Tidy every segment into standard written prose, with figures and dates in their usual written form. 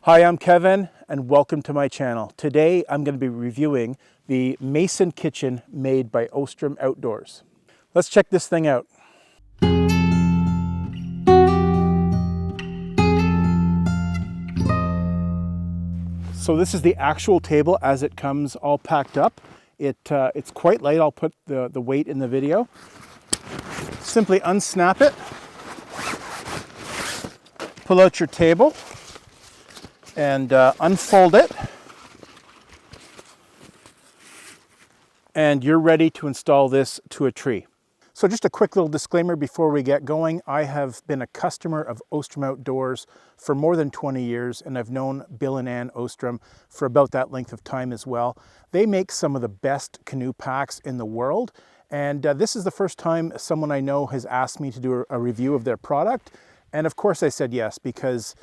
Hi, I'm Kevin and welcome to my channel. Today I'm going to be reviewing the Mason kitchen made by Ostrom Outdoors. Let's check this thing out. So this is the actual table as it comes all packed up. It's quite light. I'll put the weight in the video. Simply unsnap it, pull out your table, and unfold it, and you're ready to install this to a tree. So just a quick little disclaimer before we get going. I have been a customer of Ostrom Outdoors for more than 20 years, and I've known Bill and Ann Ostrom for about that length of time as well. They make some of the best canoe packs in the world, and this is the first time someone I know has asked me to do a review of their product, and of course I said yes, because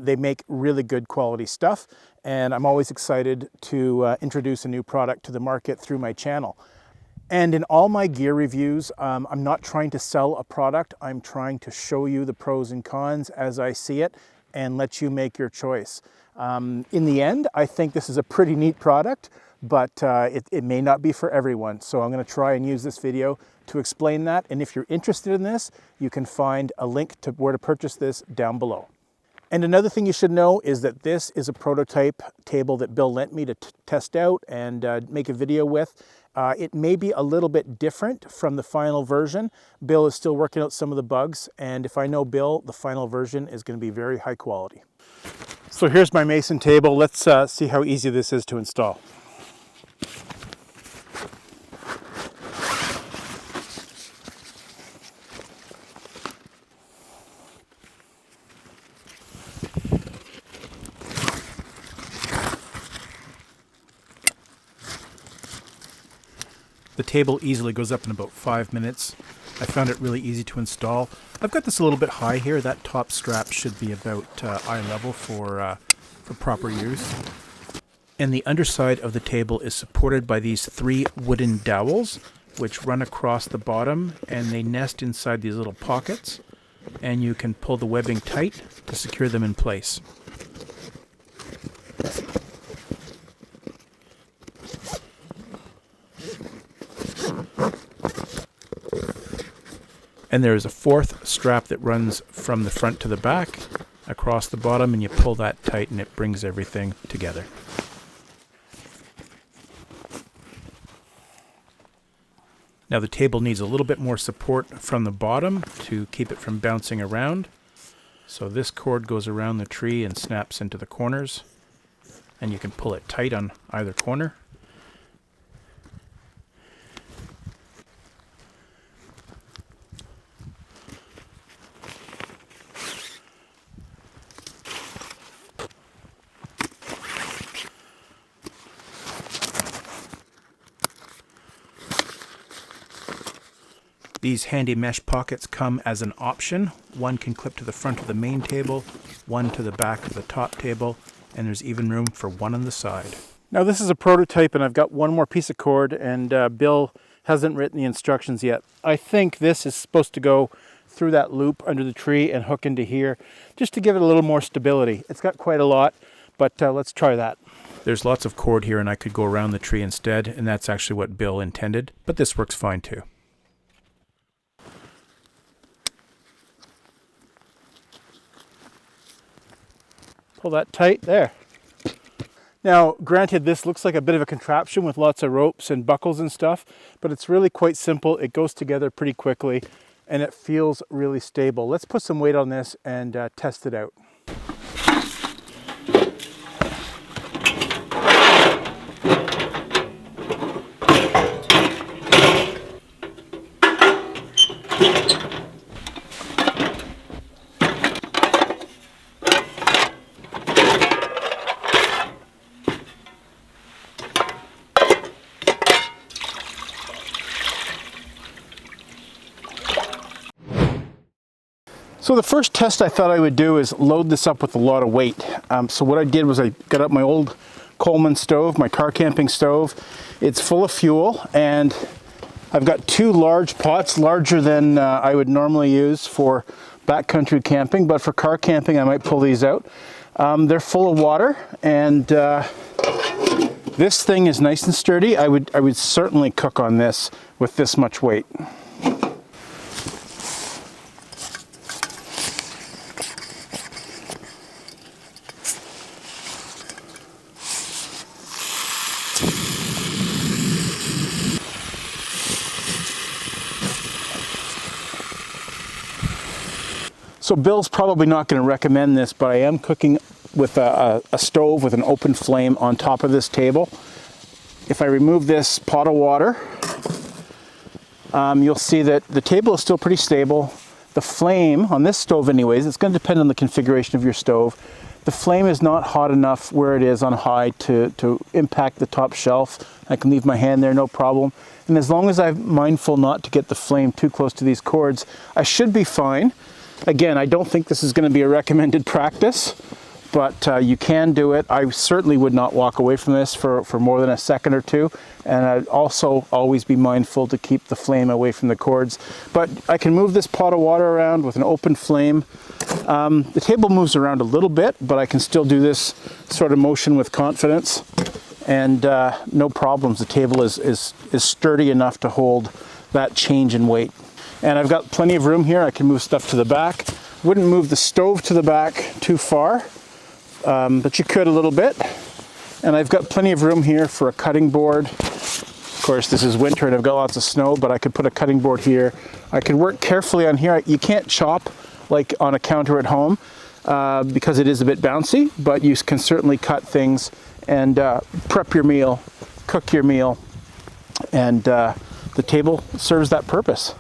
they make really good quality stuff, and I'm always excited to introduce a new product to the market through my channel. And in all my gear reviews, I'm not trying to sell a product. I'm trying to show you the pros and cons as I see it and let you make your choice. In the end, I think this is a pretty neat product, but it may not be for everyone. So I'm going to try and use this video to explain that. And if you're interested in this, you can find a link to where to purchase this down below. And another thing you should know is that this is a prototype table that Bill lent me to test out and make a video with. It may be a little bit different from the final version. Bill is still working out some of the bugs, and if I know Bill, the final version is going to be very high quality. So here's my Mason table. Let's see how easy this is to install. The table easily goes up in about 5 minutes. I found it really easy to install. I've got this a little bit high here. That top strap should be about eye level for proper use. And the underside of the table is supported by these 3 wooden dowels, which run across the bottom, and they nest inside these little pockets. And you can pull the webbing tight to secure them in place. And there is a 4th strap that runs from the front to the back across the bottom, and you pull that tight and it brings everything together. Now the table needs a little bit more support from the bottom to keep it from bouncing around. So this cord goes around the tree and snaps into the corners, and you can pull it tight on either corner. These handy mesh pockets come as an option. One can clip to the front of the main table, one to the back of the top table, and there's even room for one on the side. Now this is a prototype, and I've got one more piece of cord, and Bill hasn't written the instructions yet. I think this is supposed to go through that loop under the tree and hook into here, just to give it a little more stability. It's got quite a lot, but let's try that. There's lots of cord here, and I could go around the tree instead, and that's actually what Bill intended, but this works fine too. Pull that tight there. Now, granted, this looks like a bit of a contraption with lots of ropes and buckles and stuff, but it's really quite simple. It goes together pretty quickly, and it feels really stable. Let's put some weight on this and test it out. So the first test I thought I would do is load this up with a lot of weight. So what I did was I got up my old Coleman stove, my car camping stove. It's full of fuel, and I've got 2 large pots, larger than I would normally use for backcountry camping, but for car camping I might pull these out. They're full of water, and this thing is nice and sturdy. I would certainly cook on this with this much weight. So Bill's probably not going to recommend this, but I am cooking with a stove with an open flame on top of this table. If I remove this pot of water, you'll see that the table is still pretty stable. The flame on this stove anyways, it's going to depend on the configuration of your stove. The flame is not hot enough where it is on high to impact the top shelf. I can leave my hand there, no problem. And as long as I'm mindful not to get the flame too close to these cords, I should be fine. Again, I don't think this is going to be a recommended practice, but you can do it. I certainly would not walk away from this for more than a second or two. And I'd also always be mindful to keep the flame away from the cords. But I can move this pot of water around with an open flame. The table moves around a little bit, but I can still do this sort of motion with confidence. And no problems. The table is sturdy enough to hold that change in weight. And I've got plenty of room here. I can move stuff to the back. Wouldn't move the stove to the back too far, but you could a little bit. And I've got plenty of room here for a cutting board. Of course, this is winter and I've got lots of snow, but I could put a cutting board here. I could work carefully on here. You can't chop like on a counter at home because it is a bit bouncy, but you can certainly cut things and prep your meal, cook your meal, and the table serves that purpose.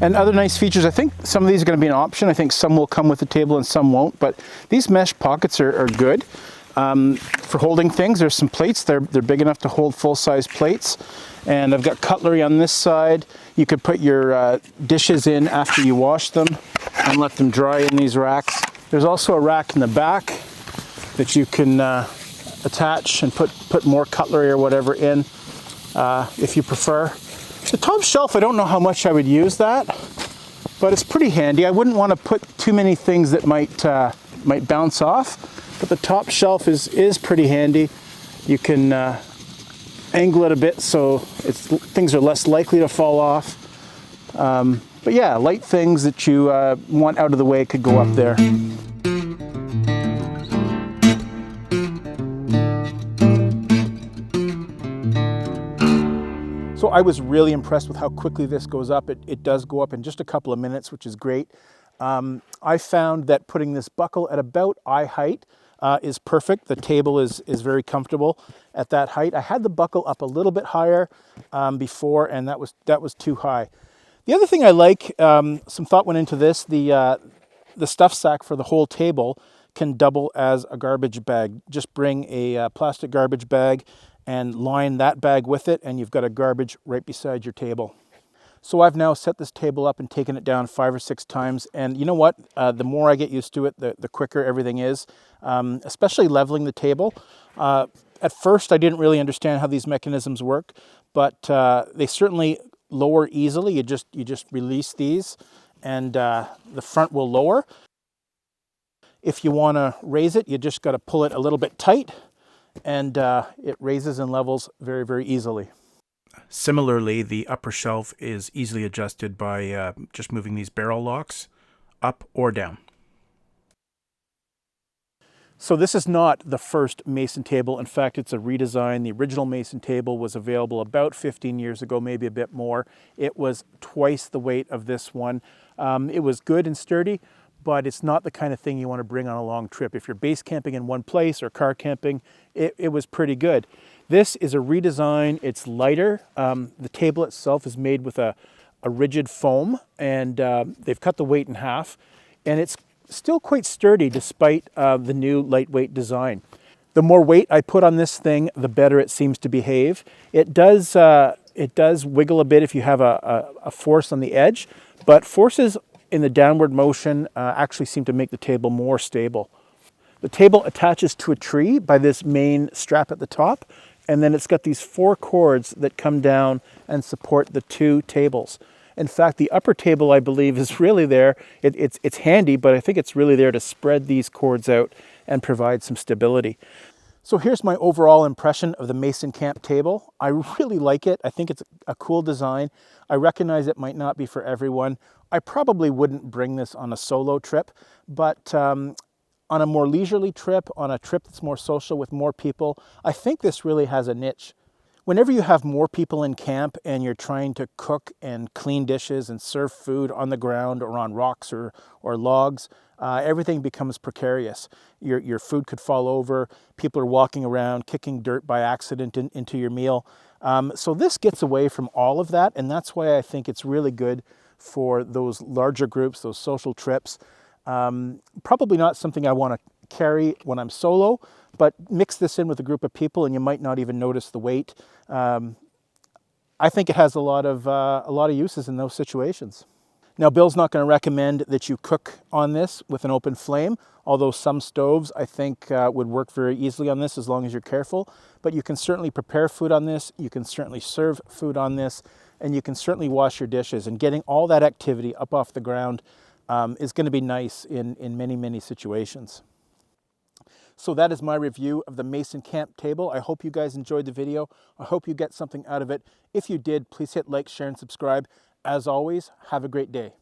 And other nice features, I think some of these are going to be an option. I think some will come with the table and some won't, but these mesh pockets are good for holding things. There's some plates, they're big enough to hold full-size plates. And I've got cutlery on this side. You could put your dishes in after you wash them and let them dry in these racks. There's also a rack in the back that you can attach and put more cutlery or whatever in if you prefer. The top shelf, I don't know how much I would use that, but it's pretty handy. I wouldn't want to put too many things that might bounce off, but the top shelf is pretty handy. You can angle it a bit so things are less likely to fall off. But yeah, light things that you want out of the way could go up there. So I was really impressed with how quickly this goes up. It does go up in just a couple of minutes, which is great. I found that putting this buckle at about eye height is perfect. The table is very comfortable at that height. I had the buckle up a little bit higher before, and that was too high. The other thing I like, some thought went into this, the stuff sack for the whole table can double as a garbage bag. Just bring a plastic garbage bag and line that bag with it, and you've got a garbage right beside your table. So I've now set this table up and taken it down 5 or 6 times, and you know what? The more I get used to it, the quicker everything is, especially leveling the table. At first, I didn't really understand how these mechanisms work, but they certainly lower easily. You just release these, and the front will lower. If you want to raise it, you just got to pull it a little bit tight, and it raises and levels very, very easily. Similarly, the upper shelf is easily adjusted by just moving these barrel locks up or down. So this is not the first Mason table. In fact, it's a redesign. The original Mason table was available about 15 years ago, maybe a bit more. It was twice the weight of this one. It was good and sturdy, but it's not the kind of thing you want to bring on a long trip. If you're base camping in one place or car camping, it was pretty good. This is a redesign. It's lighter. The table itself is made with a rigid foam, and they've cut the weight in half, and it's still quite sturdy despite the new lightweight design. The more weight I put on this thing, the better it seems to behave. It does wiggle a bit if you have a force on the edge, but forces in the downward motion actually seem to make the table more stable. The table attaches to a tree by this main strap at the top, and then it's got these 4 cords that come down and support the 2 tables. In fact, the upper table, I believe, is really there. It's handy, but I think it's really there to spread these cords out and provide some stability. So here's my overall impression of the Mason Camp table. I really like it. I think it's a cool design. I recognize it might not be for everyone. I probably wouldn't bring this on a solo trip, but on a more leisurely trip, on a trip that's more social with more people, I think this really has a niche. Whenever you have more people in camp and you're trying to cook and clean dishes and serve food on the ground or on rocks or logs, everything becomes precarious. Your food could fall over, people are walking around, kicking dirt by accident into your meal. So this gets away from all of that, and that's why I think it's really good for those larger groups, those social trips. Probably not something I want to carry when I'm solo, but mix this in with a group of people and you might not even notice the weight. I think it has a lot of uses in those situations. Now, Bill's not going to recommend that you cook on this with an open flame, although some stoves I think would work very easily on this as long as you're careful. But you can certainly prepare food on this, you can certainly serve food on this, and you can certainly wash your dishes. And getting all that activity up off the ground is going to be nice in many, many situations. So that is my review of the Mason Camp table. I hope you guys enjoyed the video. I hope you get something out of it. If you did, please hit like, share, and subscribe. As always, have a great day.